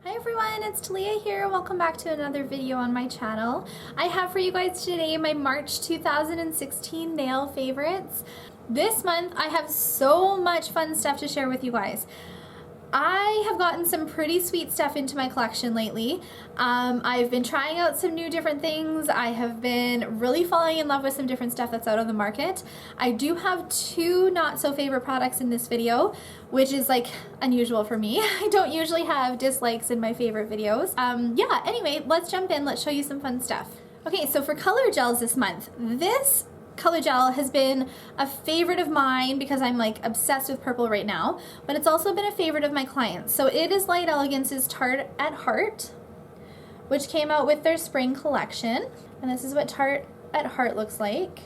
Hi everyone, it's Talia here. Welcome back to another video on my channel. I have for you guys today my March 2016 nail favorites. This month I have so much fun stuff to share with you guys. I have gotten some pretty sweet stuff into my collection lately. I've been trying out some new different things. I have been really falling in love with some different stuff that's out on the market. I do have two not so favorite products in this video, which is like unusual for me. I don't usually have dislikes in my favorite videos. Yeah, anyway, let's jump in. Let's show you some fun stuff. Okay, so for color gels this month, this color gel has been a favorite of mine because I'm like obsessed with purple right now, but it's also been a favorite of my clients. So it is Light Elegance's Tart at Heart, which came out with their spring collection. And this is what Tart at Heart looks like.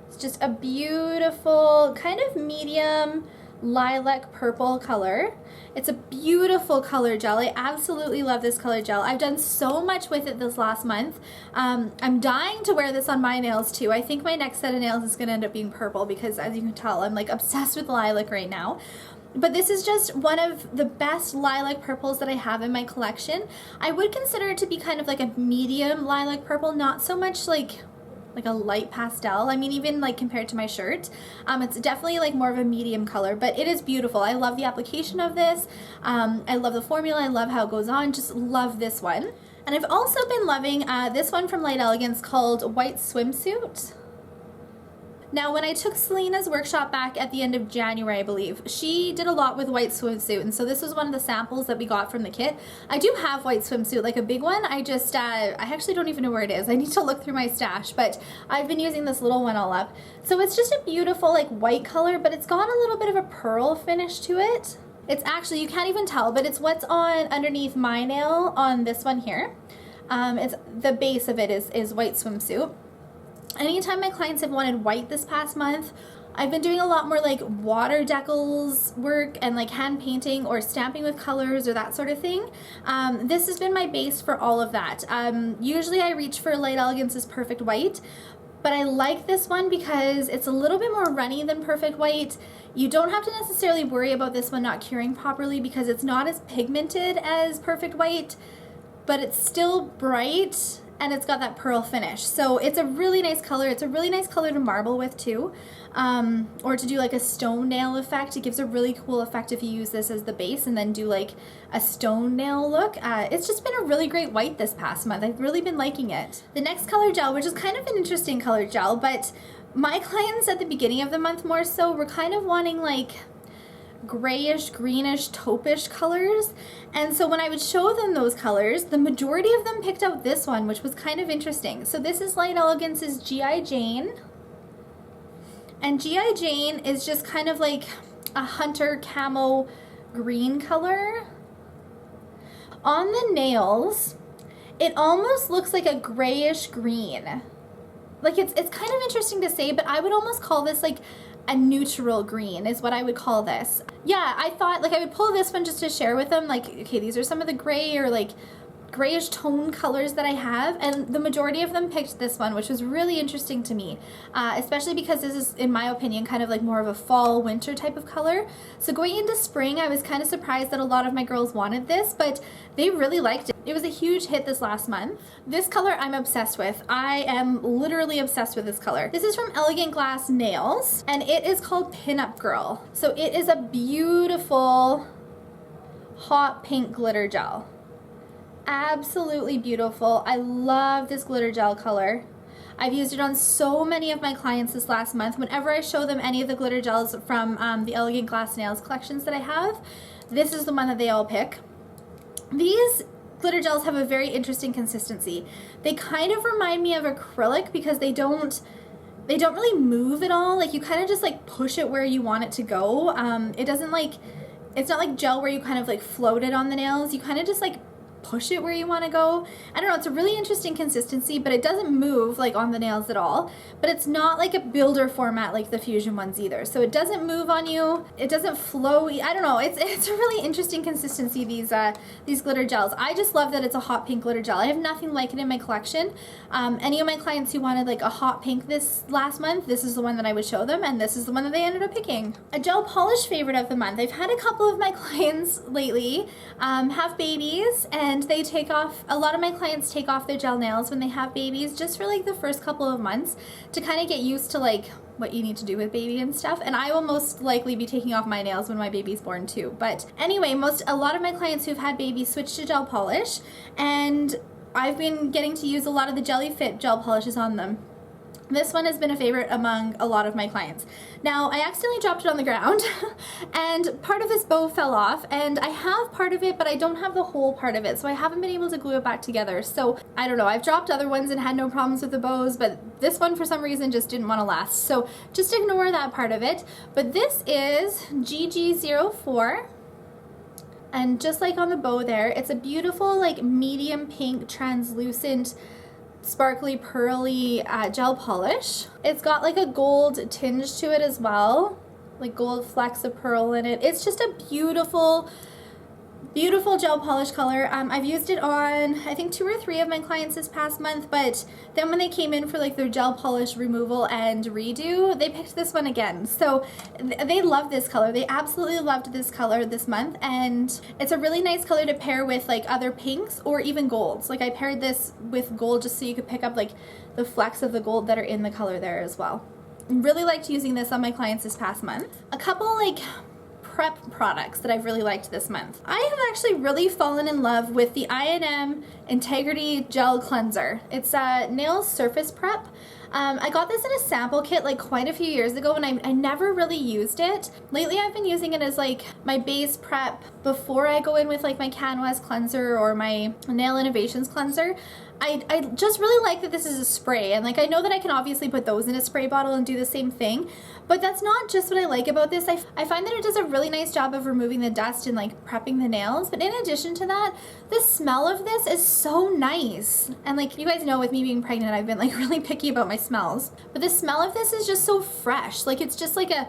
It's just a beautiful kind of medium lilac purple color. It's a beautiful color gel. I absolutely love this color gel. I've done so much with it this last month. I'm dying to wear this on my nails too. I think my next set of nails is gonna end up being purple because, as you can tell, I'm like obsessed with lilac right now. But this is just one of the best lilac purples that I have in my collection. I would consider it to be kind of like a medium lilac purple, not so much like a light pastel. I mean, even like compared to my shirt, it's definitely like more of a medium color, but it is beautiful. I love the application of this. I love the formula. I love how it goes on. Just love this one. And I've also been loving this one from Light Elegance called White Swimsuit. Now, when I took Selena's workshop back at the end of January, I believe, she did a lot with White Swimsuit, and so this was one of the samples that we got from the kit. I do have White Swimsuit, like a big one. I actually don't even know where it is. I need to look through my stash, but I've been using this little one all up. So it's just a beautiful like white color, but it's got a little bit of a pearl finish to it. It's actually, you can't even tell, but it's what's on underneath my nail on this one here. It's the base of it is White Swimsuit. Anytime my clients have wanted white this past month, I've been doing a lot more like water decals work and like hand painting or stamping with colors or that sort of thing. This has been my base for all of that. Usually I reach for Light Elegance's Perfect White, but I like this one because it's a little bit more runny than Perfect White. You don't have to necessarily worry about this one not curing properly because it's not as pigmented as Perfect White, but it's still bright and it's got that pearl finish. So it's a really nice color. It's a really nice color to marble with too, or to do like a stone nail effect. It gives a really cool effect if you use this as the base and then do like a stone nail look. It's just been a really great white this past month. I've really been liking it. The next color gel, which is kind of an interesting color gel, but my clients at the beginning of the month more so were kind of wanting like grayish, greenish, taupish colors. And so when I would show them those colors, the majority of them picked out this one, which was kind of interesting. So this is Light Elegance's G.I. Jane. And G.I. Jane is just kind of like a hunter camo green color. On the nails, it almost looks like a grayish green. Like it's kind of interesting to say, but I would almost call this like a neutral green is what I would call this. Yeah, I thought like I would pull this one just to share with them, like, okay, these are some of the gray or like grayish tone colors that I have, and the majority of them picked this one, which was really interesting to me, especially because this is, in my opinion, kind of like more of a fall winter type of color. So going into spring, I was kind of surprised that a lot of my girls wanted this, but they really liked it. It was a huge hit this last month. This color I'm obsessed with. I am literally obsessed with this color. This is from Elegant Glass Nails, and it is called Pinup Girl. So it is a beautiful hot pink glitter gel. Absolutely beautiful. I love this glitter gel color. I've used it on so many of my clients this last month. Whenever I show them any of the glitter gels from the Elegant Glass Nails collections that I have, this is the one that they all pick. These glitter gels have a very interesting consistency. They kind of remind me of acrylic because they don't really move at all. Like you kind of just like push it where you want it to go. It doesn't like, it's not like gel where you kind of like float it on the nails. You kind of just like push it where you want to go. I don't know, it's a really interesting consistency, but it doesn't move like on the nails at all. But it's not like a builder format like the Fusion ones either. So it doesn't move on you. It doesn't flow. I don't know. It's a really interesting consistency, these glitter gels. I just love that it's a hot pink glitter gel. I have nothing like it in my collection. Any of my clients who wanted like a hot pink this last month, this is the one that I would show them, and this is the one that they ended up picking. A gel polish favorite of the month. I've had a couple of my clients lately have babies, and they take off, a lot of my clients take off their gel nails when they have babies just for like the first couple of months to kind of get used to like what you need to do with baby and stuff. And I will most likely be taking off my nails when my baby's born too. But anyway, a lot of my clients who've had babies switch to gel polish, and I've been getting to use a lot of the Jelly Fit gel polishes on them. This one has been a favorite among a lot of my clients. Now, I accidentally dropped it on the ground and part of this bow fell off, and I have part of it, but I don't have the whole part of it, so I haven't been able to glue it back together. So I don't know, I've dropped other ones and had no problems with the bows, but this one for some reason just didn't want to last. So just ignore that part of it. But this is GG04. And just like on the bow there, it's a beautiful like medium pink translucent sparkly pearly gel polish. It's got like a gold tinge to it as well, like gold flecks of pearl in it. It's just a beautiful gel polish color. I've used it on I think 2 or 3 of my clients this past month, but then when they came in for like their gel polish removal and redo, they picked this one again. So they love this color. They absolutely loved this color this month, and it's a really nice color to pair with like other pinks or even golds. Like I paired this with gold just so you could pick up like the flecks of the gold that are in the color there as well. Really liked using this on my clients this past month. A couple like prep products that I've really liked this month. I have actually really fallen in love with the I&M Integrity Gel Cleanser. It's a nail surface prep. I got this in a sample kit like quite a few years ago, and I never really used it. Lately I've been using it as like my base prep before I go in with like my Canvas cleanser or my Nail Innovations cleanser. I just really like that this is a spray, and like I know that I can obviously put those in a spray bottle and do the same thing, but that's not just what I like about this. I find that it does a really nice job of removing the dust and like prepping the nails, but in addition to that, the smell of this is so nice. And like you guys know, with me being pregnant, I've been like really picky about my smells, but the smell of this is just so fresh. Like it's just like a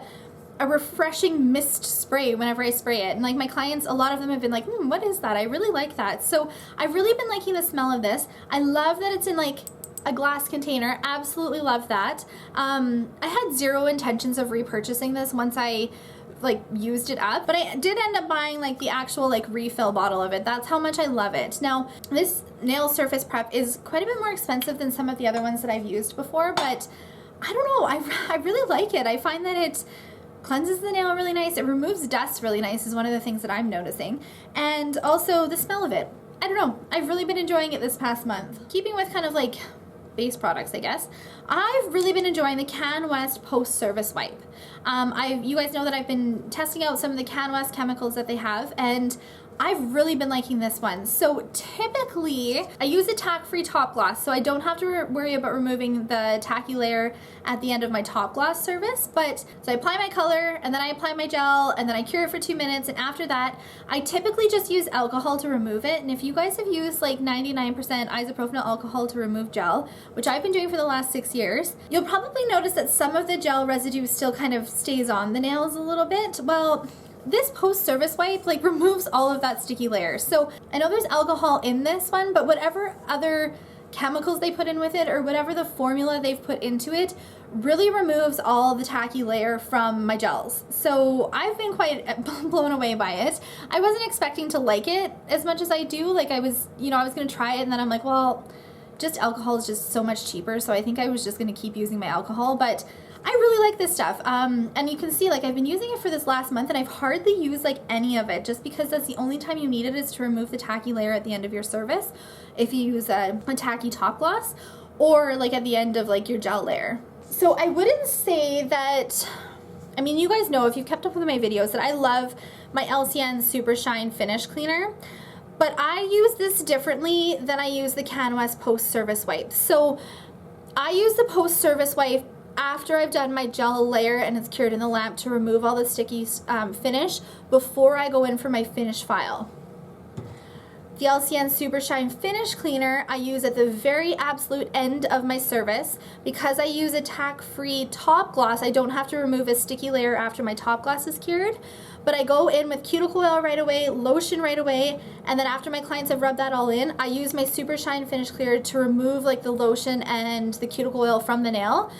refreshing mist spray whenever I spray it. And like my clients, a lot of them have been like, what is that? I really like that. So I've really been liking the smell of this. I love that it's in like a glass container. Absolutely love that. I had zero intentions of repurchasing this once I like used it up, but I did end up buying like the actual like refill bottle of it. That's how much I love it. Now, this nail surface prep is quite a bit more expensive than some of the other ones that I've used before, but I don't know, I really like it. I find that it cleanses the nail really nice. It removes dust really nice is one of the things that I'm noticing. And also the smell of it. I don't know. I've really been enjoying it this past month. Keeping with kind of like base products, I guess, I've really been enjoying the Can West post-service wipe. You guys know that I've been testing out some of the Can West chemicals that they have, and I've really been liking this one. So typically I use a tack-free top gloss, so I don't have to worry about removing the tacky layer at the end of my top gloss service. But so I apply my color, and then I apply my gel, and then I cure it for 2 minutes, and after that I typically just use alcohol to remove it. And if you guys have used like 99% isopropyl alcohol to remove gel, which I've been doing for the last 6 years, you'll probably notice that some of the gel residue still kind of stays on the nails a little bit. Well, this post-service wipe like removes all of that sticky layer. So I know there's alcohol in this one, but whatever other chemicals they put in with it or whatever the formula they've put into it really removes all the tacky layer from my gels. So I've been quite blown away by it. I wasn't expecting to like it as much as I do. Like I was gonna try it, and then I'm like, well, just alcohol is just so much cheaper, so I think I was just gonna keep using my alcohol. But I really like this stuff, and you can see like I've been using it for this last month, and I've hardly used like any of it, just because that's the only time you need it is to remove the tacky layer at the end of your service if you use a tacky top gloss, or like at the end of like your gel layer. So I wouldn't say that, I mean, you guys know if you've kept up with my videos that I love my LCN Super Shine Finish Cleaner, but I use this differently than I use the Can West post-service wipe. So I use the post-service wipe after I've done my gel layer and it's cured in the lamp to remove all the sticky finish before I go in for my finish file. The LCN Super Shine Finish Cleaner I use at the very absolute end of my service. Because I use a tack-free top gloss, I don't have to remove a sticky layer after my top gloss is cured. But I go in with cuticle oil right away, lotion right away, and then after my clients have rubbed that all in, I use my Super Shine Finish Clear to remove like the lotion and the cuticle oil from the nail.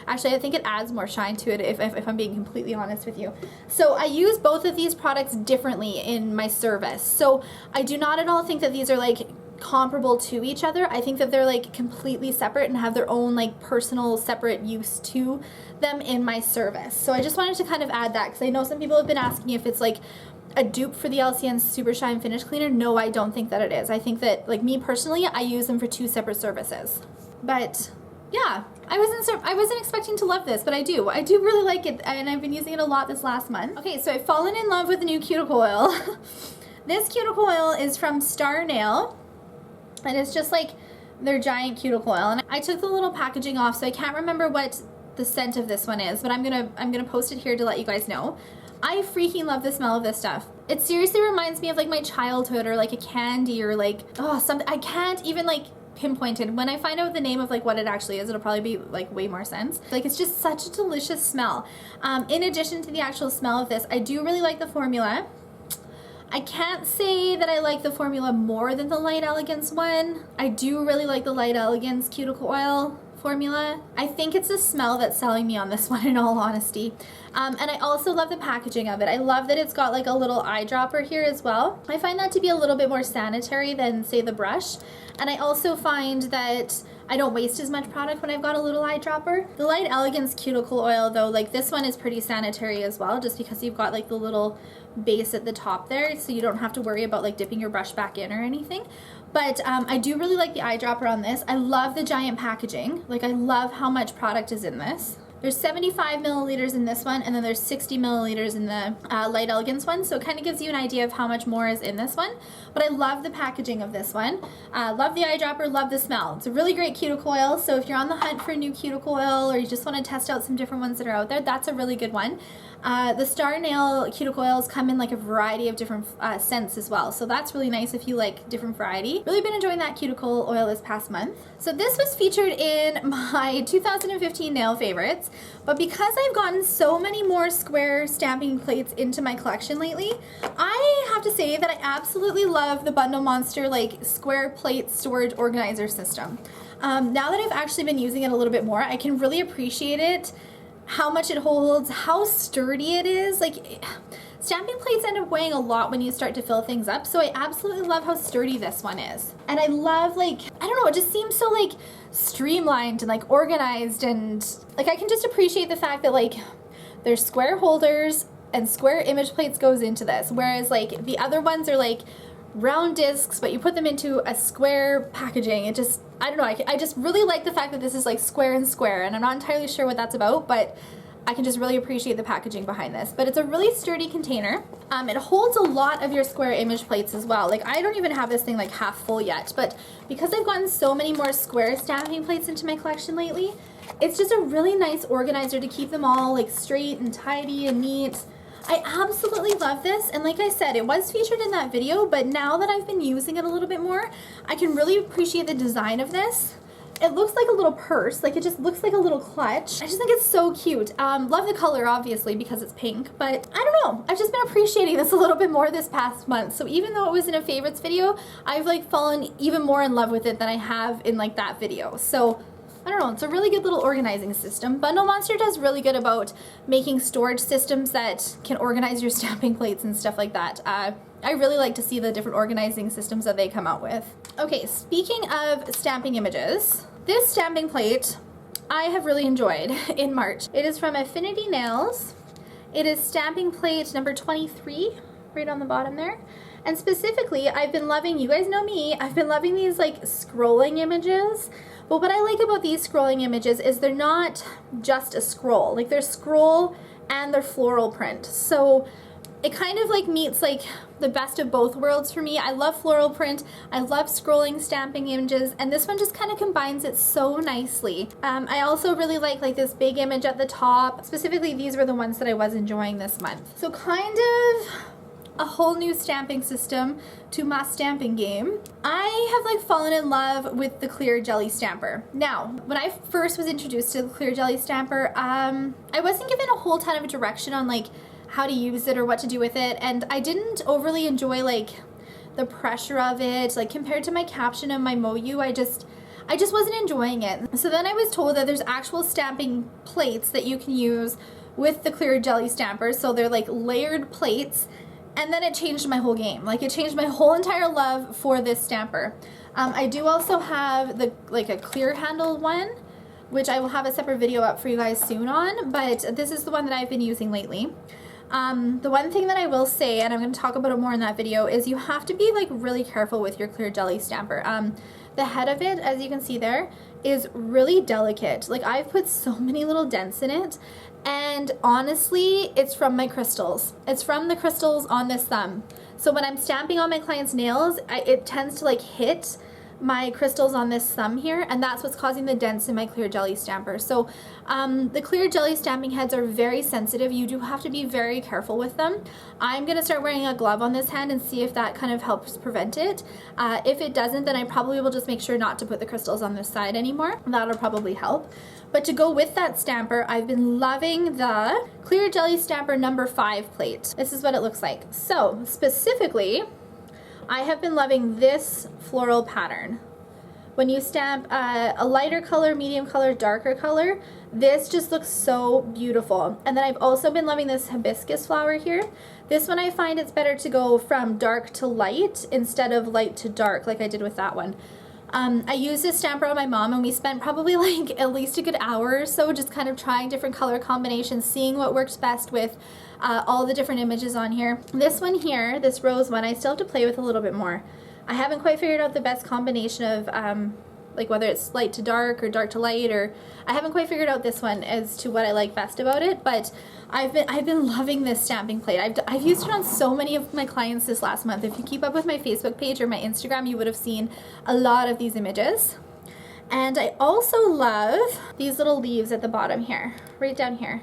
Actually, I think it adds more shine to it if I'm being completely honest with you. So I use both of these products differently in my service. So I do not at all think that these are like comparable to each other. I think that they're like completely separate and have their own like personal separate use to them in my service. So I just wanted to kind of add that because I know some people have been asking if it's like a dupe for the LCN Super Shine Finish Cleaner. No, I don't think that it is. I think that, like, me personally, I use them for 2 separate services. But yeah, I wasn't expecting to love this, but I do. I do really like it, and I've been using it a lot this last month. Okay, so I've fallen in love with the new cuticle oil. This cuticle oil is from Starr Nail, and it's just like their giant cuticle oil. And I took the little packaging off, so I can't remember what the scent of this one is, but I'm gonna post it here to let you guys know. I freaking love the smell of this stuff. It seriously reminds me of like my childhood or like a candy or like, oh, something. I can't even like pinpoint it. When I find out the name of like what it actually is, it'll probably be like way more sense. Like, it's just such a delicious smell. In addition to the actual smell of this, I do really like the formula. I can't say that I like the formula more than the Light Elegance one. I do really like the Light Elegance cuticle oil formula. I think it's the smell that's selling me on this one, in all honesty. And I also love the packaging of it. I love that it's got like a little eyedropper here as well. I find that to be a little bit more sanitary than, say, the brush. And I also find that I don't waste as much product when I've got a little eyedropper. The Light Elegance cuticle oil though, like this one is pretty sanitary as well, just because you've got like the little base at the top there, so you don't have to worry about like dipping your brush back in or anything. But I do really like the eyedropper on this. I love the giant packaging. Like, I love how much product is in this. There's 75 milliliters in this one, and then there's 60 milliliters in the Light Elegance one, so it kind of gives you an idea of how much more is in this one. But I love the packaging of this one. Love the eyedropper, love the smell. It's a really great cuticle oil, so if you're on the hunt for a new cuticle oil or you just want to test out some different ones that are out there, that's a really good one. The Starr Nail cuticle oils come in like a variety of different scents as well, so that's really nice if you like different variety. Really been enjoying that cuticle oil this past month. So this was featured in my 2015 nail favorites, but because I've gotten so many more square stamping plates into my collection lately, I have to say that I absolutely love the Bundle Monster like square plate storage organizer system. Now that I've actually been using it a little bit more, I can really appreciate it, how much it holds, how sturdy it is. Like, stamping plates end up weighing a lot when you start to fill things up, so I absolutely love how sturdy this one is. And I love, like, I don't know, it just seems so like streamlined and like organized, and like I can just appreciate the fact that like there's square holders and square image plates goes into this, whereas like the other ones are like round discs, but you put them into a square packaging. It just, I don't know, I just really like the fact that this is like square and square, and I'm not entirely sure what that's about, but I can just really appreciate the packaging behind this. But it's a really sturdy container. It holds a lot of your square image plates as well. Like, I don't even have this thing like half full yet, but because I've gotten so many more square stamping plates into my collection lately, it's just a really nice organizer to keep them all like straight and tidy and neat. I absolutely love this, and like I said, it was featured in that video, but now that I've been using it a little bit more, I can really appreciate the design of this. It looks like a little purse, like it just looks like a little clutch. I just think it's so cute. Love the color, obviously, because it's pink, but I don't know, I've just been appreciating this a little bit more this past month. So even though it was in a favorites video, I've like fallen even more in love with it than I have in like that video. So I don't know, it's a really good little organizing system. Bundle Monster does really good about making storage systems that can organize your stamping plates and stuff like that. I really like to see the different organizing systems that they come out with. Okay, speaking of stamping images, this stamping plate I have really enjoyed in March. It is from Affinity Nails. It is stamping plate number 23, right on the bottom there. And specifically, I've been loving, you guys know me, I've been loving these like scrolling images. But what I like about these scrolling images is they're not just a scroll. Like, they're scroll and they're floral print. So it kind of like meets like the best of both worlds for me. I love floral print, I love scrolling stamping images, and this one just kind of combines it so nicely. I also really like this big image at the top. Specifically, these were the ones that I was enjoying this month. So kind of a whole new stamping system to my stamping game. I have like fallen in love with the clear jelly stamper. Now, when I first was introduced to the clear jelly stamper, I wasn't given a whole ton of direction on like how to use it or what to do with it, and I didn't overly enjoy like the pressure of it. Like compared to my caption and my Moyu, I just wasn't enjoying it. So then I was told that there's actual stamping plates that you can use with the clear jelly stamper. So they're like layered plates, and then it changed my whole game. Like it changed my whole entire love for this stamper. I do also have the like a clear handle one, which I will have a separate video up for you guys soon on, but this is the one that I've been using lately. The one thing that I will say, and I'm going to talk about it more in that video, is you have to be like really careful with your clear jelly stamper. The head of it, as you can see there, is really delicate. Like I've put so many little dents in it, and honestly, it's from my crystals. It's from the crystals on this thumb. So when I'm stamping on my client's nails, it tends to like hit my crystals on this thumb here, and that's what's causing the dents in my clear jelly stamper. So the clear jelly stamping heads are very sensitive. You do have to be very careful with them. I'm gonna start wearing a glove on this hand and see if that kind of helps prevent it. If it doesn't, then I probably will just make sure not to put the crystals on this side anymore. That'll probably help. But to go with that stamper, I've been loving the clear jelly stamper number 5 plate. This is what it looks like. So specifically, I have been loving this floral pattern. When you stamp a lighter color, medium color, darker color, this just looks so beautiful. And then I've also been loving this hibiscus flower here. This one I find it's better to go from dark to light instead of light to dark like I did with that one. I used this stamper on my mom, and we spent probably like at least a good hour or so just kind of trying different color combinations, seeing what works best with all the different images on here. This one here, this rose one, I still have to play with a little bit more. I haven't quite figured out the best combination of like whether it's light to dark or dark to light, or I haven't quite figured out this one as to what I like best about it, but I've been loving this stamping plate. I've used it on so many of my clients this last month. If you keep up with my Facebook page or my Instagram, you would have seen a lot of these images. And I also love these little leaves at the bottom here, right down here.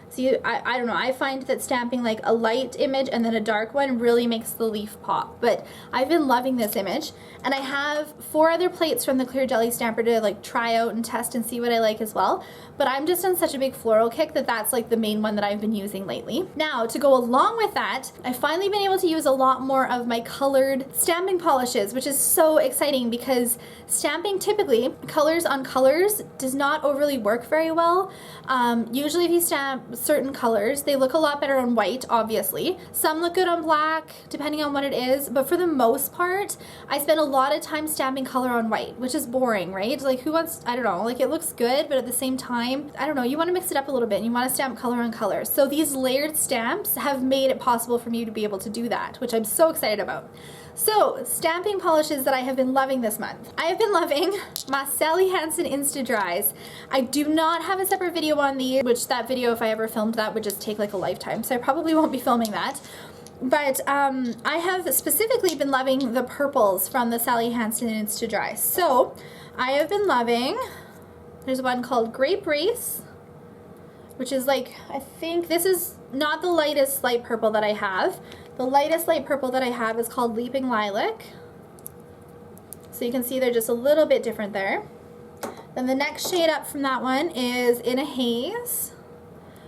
So I don't know, I find that stamping like a light image and then a dark one really makes the leaf pop. But I've been loving this image, and I have 4 other plates from the clear jelly stamper to like try out and test and see what I like as well. But I'm just on such a big floral kick that that's like the main one that I've been using lately. Now, to go along with that, I've finally been able to use a lot more of my colored stamping polishes, which is so exciting because stamping typically colors on colors does not overly work very well. Usually if you stamp certain colors, they look a lot better on white, obviously. Some look good on black, depending on what it is, but for the most part, I spend a lot of time stamping color on white, which is boring, right? Like who wants, I don't know, like it looks good, but at the same time, I don't know, you want to mix it up a little bit and you want to stamp color on color. So these layered stamps have made it possible for me to be able to do that, which I'm so excited about. So, stamping polishes that I have been loving this month. I have been loving my Hansen Insta-Dris. I do not have a separate video on these, which that video, if I ever filmed that, would just take like a lifetime, so I probably won't be filming that. But I have specifically been loving the purples from the Hansen Insta-Dri. So, I have been loving, there's one called Grape Race, which is like, I think this is not the lightest light purple that I have. The lightest light purple that I have is called Leaping Lilac. So you can see they're just a little bit different there. Then the next shade up from that one is In a Haze,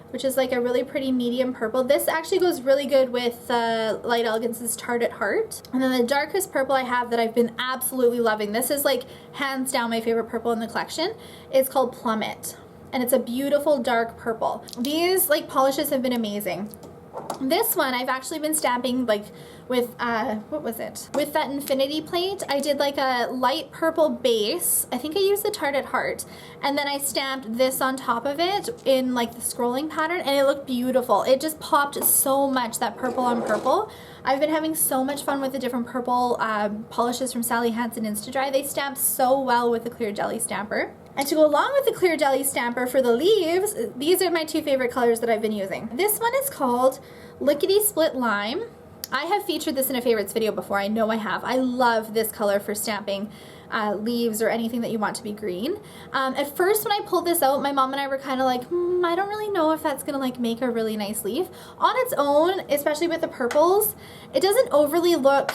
which is like a really pretty medium purple. This actually goes really good with Light Elegance's Tart at Heart. And then the darkest purple I have that I've been absolutely loving, this is like hands down my favorite purple in the collection, is called Plummet. And it's a beautiful dark purple. These like polishes have been amazing. This one I've actually been stamping like with, what was it? With that infinity plate, I did like a light purple base. I think I used the Tart at Heart. And then I stamped this on top of it in like the scrolling pattern, and it looked beautiful. It just popped so much, that purple on purple. I've been having so much fun with the different purple polishes from Hansen Insta-Dri. They stamp so well with the clear jelly stamper. And to go along with the clear jelly stamper for the leaves, these are my 2 favorite colors that I've been using. This one is called Lickety Split Lime. I have featured this in a favorites video before, I know I have. I love this color for stamping leaves or anything that you want to be green. At first when I pulled this out, my mom and I were kind of like, I don't really know if that's gonna like make a really nice leaf. On its own, especially with the purples, it doesn't overly look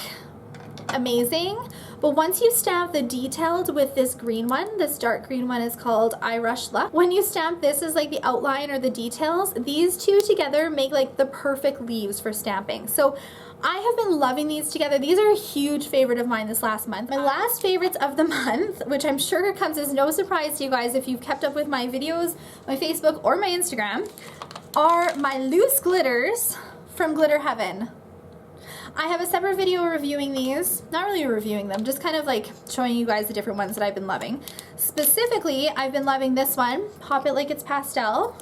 amazing, but once you stamp the detailed with this green one, this dark green one is called I Rush Luck. When you stamp this as like the outline or the details, these two together make like the perfect leaves for stamping. So I have been loving these together. These are a huge favorite of mine this last month. My last favorites of the month, which I'm sure comes as no surprise to you guys if you've kept up with my videos, my Facebook, or my Instagram, are my loose glitters from Glitter Heaven. I have a separate video reviewing these, not really reviewing them, just kind of like showing you guys the different ones that I've been loving. Specifically, I've been loving this one, Pop It Like It's Pastel.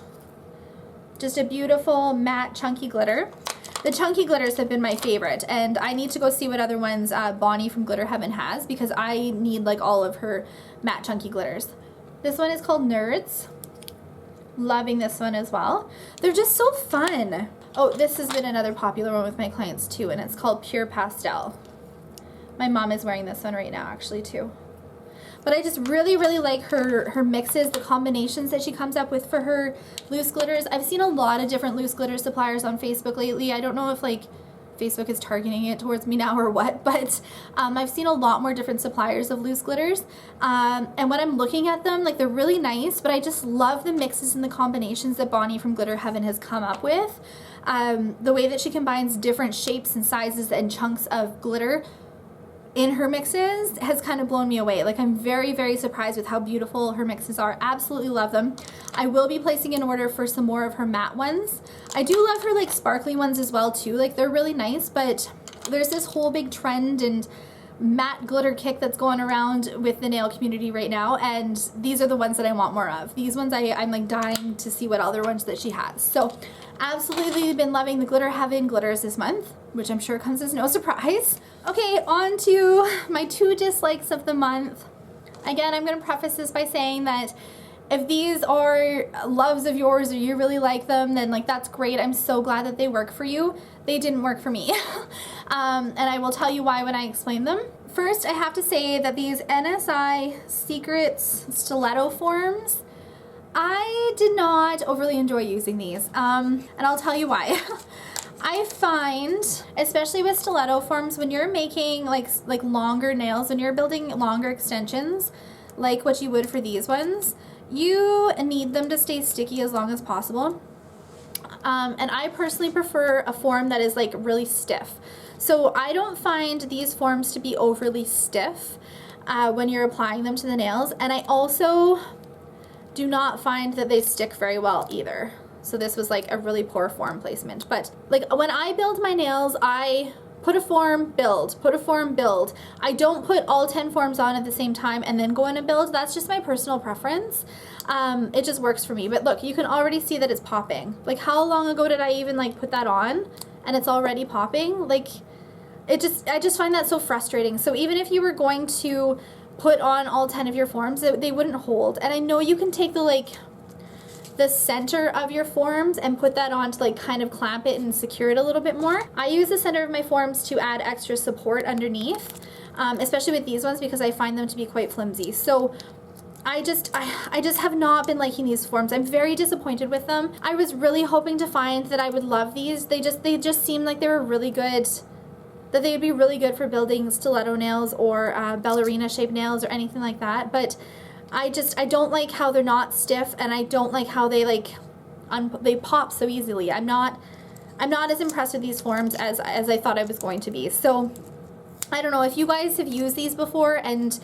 Just a beautiful matte chunky glitter. The chunky glitters have been my favorite, and I need to go see what other ones Bonnie from Glitter Heaven has, because I need like all of her matte chunky glitters. This one is called Nerds. Loving this one as well. They're just so fun. Oh, this has been another popular one with my clients too, and it's called Pure Pastel. My mom is wearing this one right now actually too. But I just really, really like her mixes, the combinations that she comes up with for her loose glitters. I've seen a lot of different loose glitter suppliers on Facebook lately. I don't know if like Facebook is targeting it towards me now or what, but I've seen a lot more different suppliers of loose glitters. And when I'm looking at them, like they're really nice, but I just love the mixes and the combinations that Bonnie from Glitter Heaven has come up with. The way that she combines different shapes and sizes and chunks of glitter in her mixes has kind of blown me away. Like I'm very, very surprised with how beautiful her mixes are. Absolutely love them. I will be placing an order for some more of her matte ones. I do love her like sparkly ones as well too. Like they're really nice, but there's this whole big trend and matte glitter kick that's going around with the nail community right now, and these are the ones that I want more of. These ones I'm like dying to see what other ones that she has. So absolutely been loving the Glitter Heaven glitters this month, which I'm sure comes as no surprise. Okay, on to my 2 dislikes of the month. Again, I'm going to preface this by saying that if these are loves of yours or you really like them, then like that's great. I'm so glad that they work for you. They didn't work for me. And I will tell you why when I explain them. First, I have to say that these NSI Secrets stiletto forms, I did not overly enjoy using these. And I'll tell you why. I find, especially with stiletto forms, when you're making like longer nails, when you're building longer extensions, like what you would for these ones, you need them to stay sticky as long as possible. And I personally prefer a form that is like really stiff. So I don't find these forms to be overly stiff when you're applying them to the nails. And I also do not find that they stick very well either. So this was like a really poor form placement. But like when I build my nails, I put a form, build, put a form, build. I don't put all 10 forms on at the same time and then go in and build. That's just my personal preference. It just works for me. But look, you can already see that it's popping. Like how long ago did I even like put that on and it's already popping? Like I just find that so frustrating. So even if you were going to put on all 10 of your forms, they wouldn't hold. And I know you can take the center of your forms and put that on to like kind of clamp it and secure it a little bit more. I use the center of my forms to add extra support underneath, especially with these ones because I find them to be quite flimsy. So I just have not been liking these forms. I'm very disappointed with them. I was really hoping to find that I would love these. They just seemed like they were really good, that they would be really good for building stiletto nails or ballerina shaped nails or anything like that. But I don't like how they're not stiff, and I don't like how they they pop so easily. I'm not as impressed with these forms as I thought I was going to be. So I don't know if you guys have used these before, and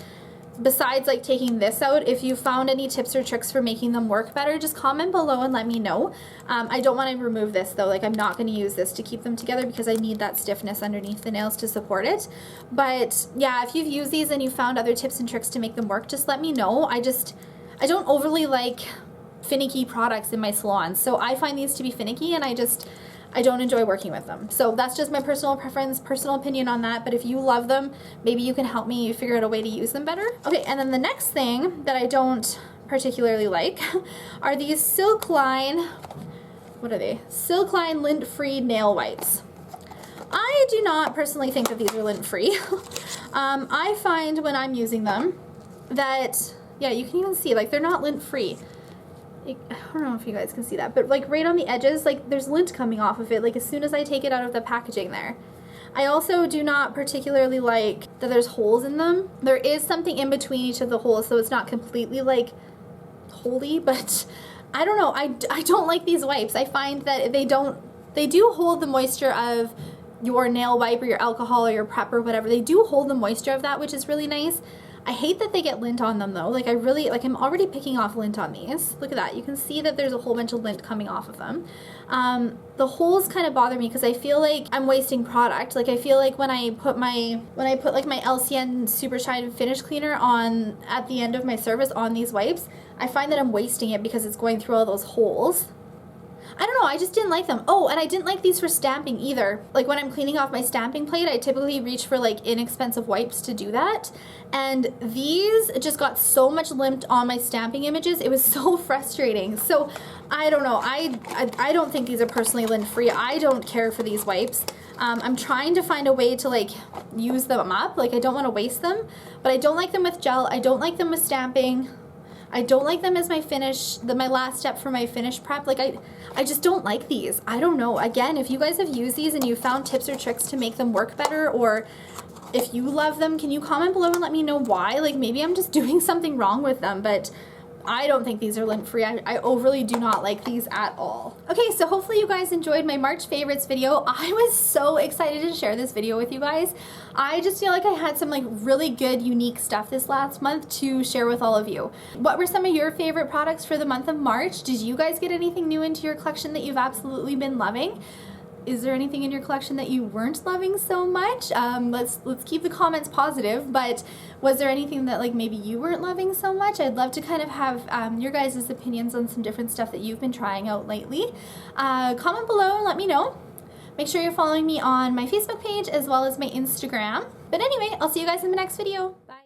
besides like taking this out, if you found any tips or tricks for making them work better, just comment below and let me know. I don't want to remove this though. Like I'm not going to use this to keep them together because I need that stiffness underneath the nails to support it. But yeah, if you've used these and you found other tips and tricks to make them work, just let me know. I don't overly like finicky products in my salon, so I find these to be finicky, and I don't enjoy working with them. So that's just my personal preference, personal opinion on that. But if you love them, maybe you can help me figure out a way to use them better. Okay, and then the next thing that I don't particularly like are these Silkline, what are they? Silkline lint-free nail whites. I do not personally think that these are lint-free. I find when I'm using them that, yeah, you can even see, like, they're not lint free. I don't know if you guys can see that, but like right on the edges, like there's lint coming off of it, like as soon as I take it out of the packaging there. I also do not particularly like that there's holes in them. There is something in between each of the holes, so it's not completely like holy, but I don't know. I don't like these wipes. I find that they do hold the moisture of your nail wipe or your alcohol or your prep or whatever. They do hold the moisture of that, which is really nice. I hate that they get lint on them though. Like I'm already picking off lint on these. Look at that. You can see that there's a whole bunch of lint coming off of them. The holes kind of bother me because I feel like I'm wasting product. Like I feel like when I put like my LCN Super Shine Finish Cleaner on at the end of my service on these wipes, I find that I'm wasting it because it's going through all those holes. I don't know, I just didn't like them. Oh, and I didn't like these for stamping either. Like when I'm cleaning off my stamping plate, I typically reach for like inexpensive wipes to do that. And these just got so much lint on my stamping images. It was so frustrating. So I don't know, I don't think these are personally lint free. I don't care for these wipes. I'm trying to find a way to like use them up. Like I don't want to waste them, but I don't like them with gel. I don't like them with stamping. I don't like them as my finish, my last step for my finish prep. Like I just don't like these. I don't know. Again, if you guys have used these and you found tips or tricks to make them work better, or if you love them, can you comment below and let me know why? Like maybe I'm just doing something wrong with them, but I don't think these are lint free. I overly do not like these at all. Okay, so hopefully you guys enjoyed my March favorites video. I was so excited to share this video with you guys. I just feel like I had some like really good unique stuff this last month to share with all of you. What were some of your favorite products for the month of March? Did you guys get anything new into your collection that you've absolutely been loving? Is there anything in your collection that you weren't loving so much? Let's keep the comments positive, but was there anything that like maybe you weren't loving so much? I'd love to kind of have your guys' opinions on some different stuff that you've been trying out lately. Comment below and let me know. Make sure you're following me on my Facebook page as well as my Instagram. But anyway, I'll see you guys in the next video. Bye.